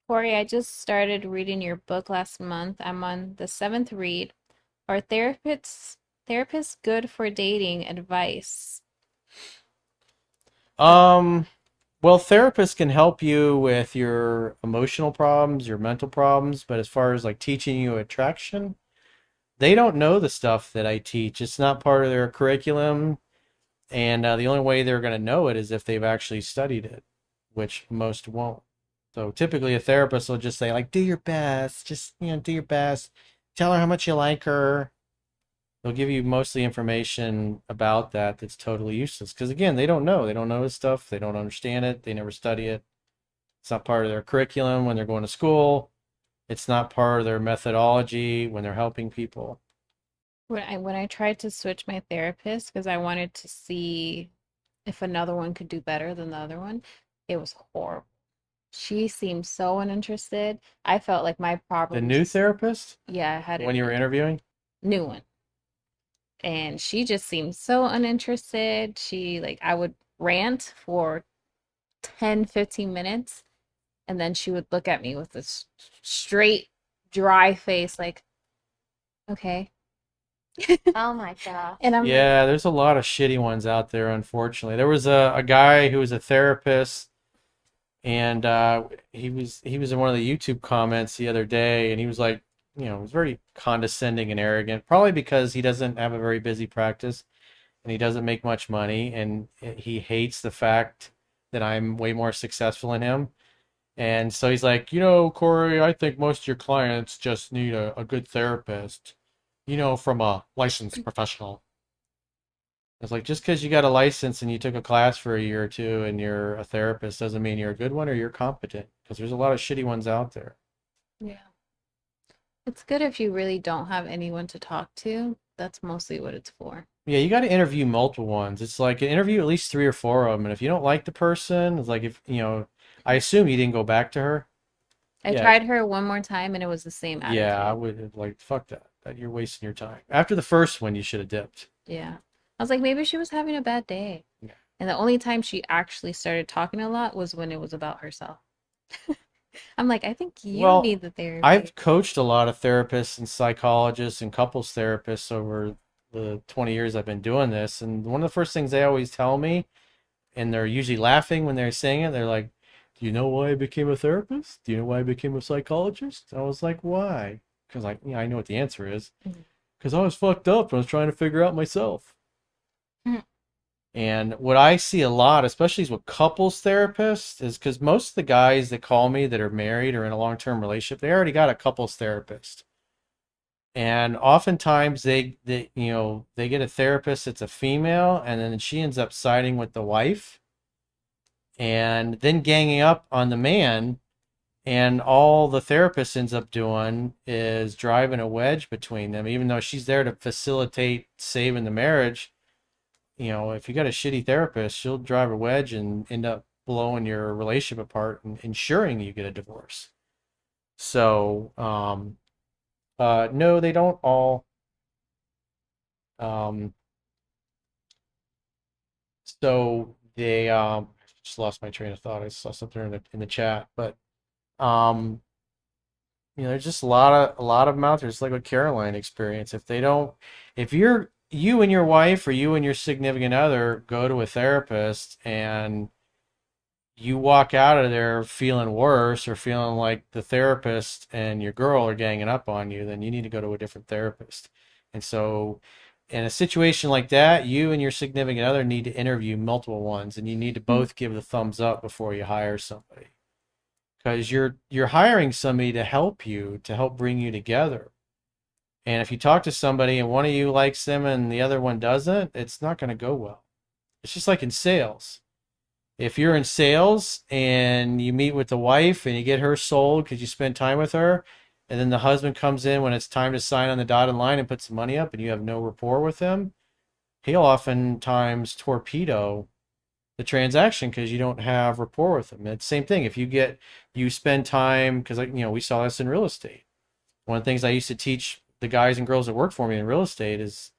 Corey, I just started reading your book last month. I'm on the seventh read. Are therapists good for dating advice? Uh, Um, well, therapists can help you with your emotional problems, your mental problems, but as far as like teaching you attraction, they don't know the stuff that I teach. It's not part of their curriculum, and the only way they're going to know it is if they've actually studied it, which most won't. So typically, a therapist will just say like, "Do your best, just do your best. Tell her how much you like her." They'll give you mostly information about that that's totally useless because again, they don't know. They don't know this stuff. They don't understand it. They never study it. It's not part of their curriculum when they're going to school. It's not part of their methodology when they're helping people. when I tried to switch my therapist because I wanted to see if another one could do better than the other one, it was horrible. She seemed so uninterested. I felt like my The new problems, therapist, yeah, I had when a you were interviewing, new one. And she just seemed so uninterested. I would rant for 10, 15 minutes, and then she would look at me with this straight, dry face, like, okay. Oh my gosh. And I'm like, yeah, there's a lot of shitty ones out there, unfortunately. There was a guy who was a therapist, and he was in one of the YouTube comments the other day, and he was like, he was very condescending and arrogant, probably because he doesn't have a very busy practice and he doesn't make much money, and he hates the fact that I'm way more successful than him. And so he's like, Corey, I think most of your clients just need a good therapist, from a licensed professional. It's like just because you got a license and you took a class for a year or two and you're a therapist doesn't mean you're a good one or you're competent because there's a lot of shitty ones out there. yeah. It's good if you really don't have anyone to talk to. That's mostly what it's for. Yeah, you got to interview multiple ones. It's like an interview at least three or four of them. And if you don't like the person, it's like I assume you didn't go back to her. I Yeah, tried her one more time and it was the same yeah, I attitude. would have like fuck that. That you're wasting your time. After the first one, you should have dipped. Yeah. I was like, maybe she was having a bad day. Yeah. And the only time she actually started talking a lot was when it was about herself. I'm like, I think you Well, need the therapy. I've coached a lot of therapists and psychologists and couples therapists over the 20 years I've been doing this, and one of the first things they always tell me, and they're usually laughing when they're saying it, they're like, "Do you know why I became a therapist? Do you know why I became a psychologist?" I was like, "Why?" Because like, I know what the answer is. Mhm. Because I was fucked up and I was trying to figure out myself. Mm. And what I see a lot, especially with couples therapists, is because most of the guys that call me that are married or in a long-term relationship, they already got a couples therapist. And oftentimes they get a therapist that's a female, and then she ends up siding with the wife and then ganging up on the man. And all the therapist ends up doing is driving a wedge between them, even though she's there to facilitate saving the marriage. If you got a shitty therapist, she'll drive a wedge and end up blowing your relationship apart and ensuring you get a divorce. So, no, they don't all. Um, so they just lost my train of thought. I saw something in the chat, but um, there's just a lot of them out there. It's like what Caroline experienced. If you and your wife or you and your significant other go to a therapist and you walk out of there feeling worse or feeling like the therapist and your girl are ganging up on you, then you need to go to a different therapist. And so, in a situation like that, you and your significant other need to interview multiple ones, and you need to both give the thumbs up before you hire somebody because you're hiring somebody to help you, to help bring you together. And if you talk to somebody and one of you likes them and the other one doesn't, it's not going to go well. It's just like in sales. If you're in sales and you meet with the wife and you get her sold because you spend time with her, and then the husband comes in when it's time to sign on the dotted line and puts the money up and you have no rapport with him, he'll oftentimes torpedo the transaction because you don't have rapport with him. It's the same thing. If you spend time, because we saw this in real estate. One of the things I used to teach the guys and girls that work for me in real estate is,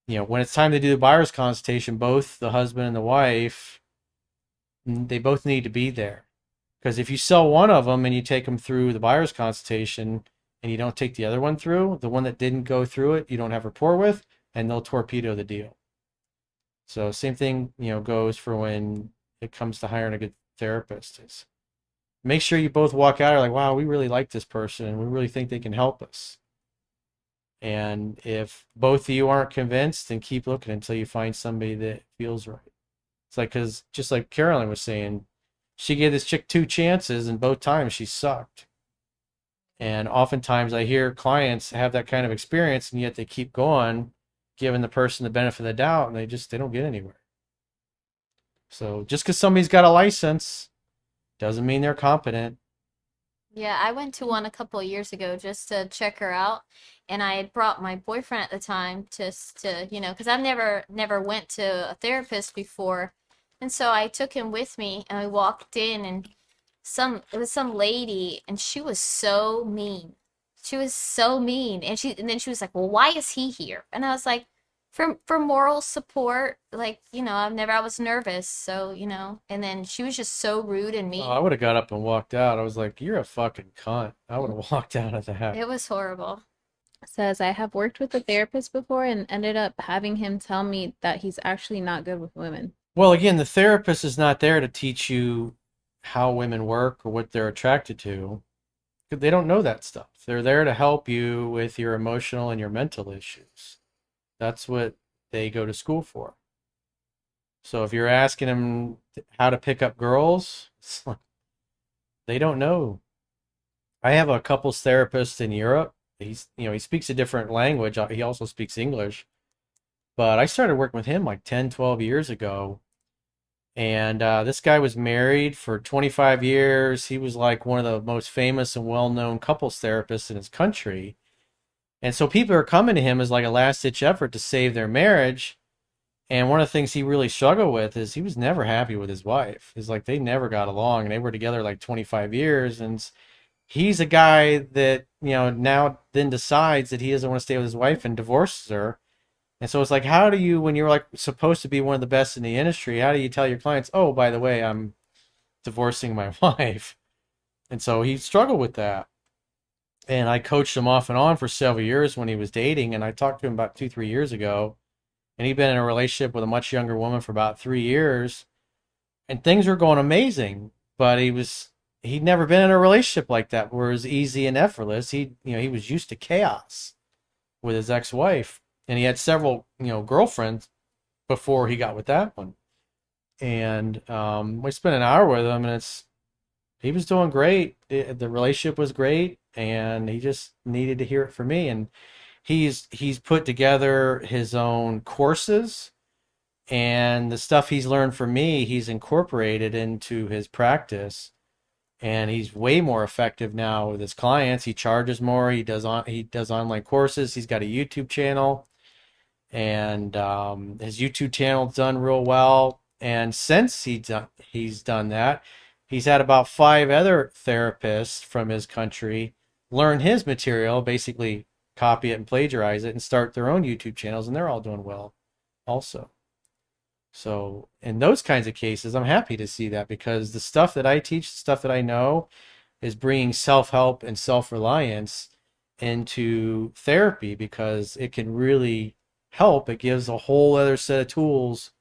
when it's time to do the buyer's consultation, both the husband and the wife, they both need to be there Because if you sell one of them and you take them through the buyer's consultation and you don't take the other one through, the one that didn't go through it, you don't have rapport with, and they'll torpedo the deal. So same thing, goes for when it comes to hiring a good therapist. Is make sure you both walk out like, wow, we really like this person and we really think they can help us. And if both of you aren't convinced, then keep looking until you find somebody that feels right. It's like, because just like Carolyn was saying, she gave this chick 2 chances and both times she sucked. And oftentimes I hear clients have that kind of experience and yet they keep going, giving the person the benefit of the doubt, and they don't get anywhere. So just because somebody's got a license doesn't mean they're competent. Yeah, I went to one a couple of years ago just to check her out, and I had brought my boyfriend at the time just to, because I've never went to a therapist before, and so I took him with me, and I walked in, and it was some lady, and she was so mean. She was so mean, and then she was like, "Well, why is he here?" And I was like, "For moral support, like, I was nervous, so, and then she was just so rude and Oh, I mean. would have got up and walked out. I was like, you're a fucking cunt. I would have walked out of that. It was horrible. Says, I have worked with a therapist before and ended up having him tell me that he's actually not good with women. Well, again, the therapist is not there to teach you how women work or what they're attracted to. They don't know that stuff. They're there to help you with your emotional and your mental issues. That's what they go to school for. So if you're asking them how to pick up girls, it's like they don't know. I have a couples therapist in Europe. He speaks a different language. He also speaks English. But I started working with him like 10, 12 years ago. And this guy was married for 25 years. He was like one of the most famous and well-known couples therapists in his country. And so people are coming to him as like a last-ditch effort to save their marriage. And one of the things he really struggled with is he was never happy with his wife. He's like they never got along, and they were together like 25 years. And he's a guy that, now then decides that he doesn't want to stay with his wife and divorces her. And so it's like, how do you, when you're like supposed to be one of the best in the industry, how do you tell your clients, oh, by the way, I'm divorcing my wife? And so he struggled with that. And I coached him off and on for several years when he was dating. And I talked to him about 2, 3 years ago. And he'd been in a relationship with a much younger woman for about 3 years. And things were going amazing. But he'd never been in a relationship like that where it was easy and effortless. He was used to chaos with his ex-wife. And he had several, girlfriends before he got with that one. And we spent an hour with him, and he was doing great. The relationship was great, and he just needed to hear it from me. And he's put together his own courses, and the stuff he's learned from me, he's incorporated into his practice. And he's way more effective now with his clients. He charges more. He does online courses. He's got a YouTube channel, and his YouTube channel's done real well. And since he's done that, he's had about 5 other therapists from his country learn his material, basically copy it and plagiarize it, and start their own YouTube channels, and they're all doing well also. So in those kinds of cases, I'm happy to see that, because the stuff that I teach, the stuff that I know, is bringing self-help and self-reliance into therapy, because it can really help. It gives a whole other set of tools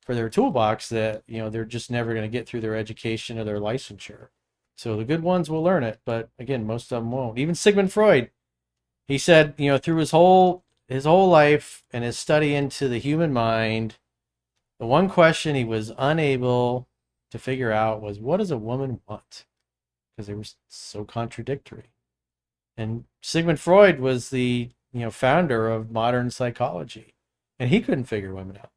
for their toolbox that, they're just never going to get through their education or their licensure. So the good ones will learn it, but again, most of them won't. Even Sigmund Freud, he said, through his whole life and his study into the human mind, the one question he was unable to figure out was, what does a woman want? Because they were so contradictory. And Sigmund Freud was the founder of modern psychology, and he couldn't figure women out.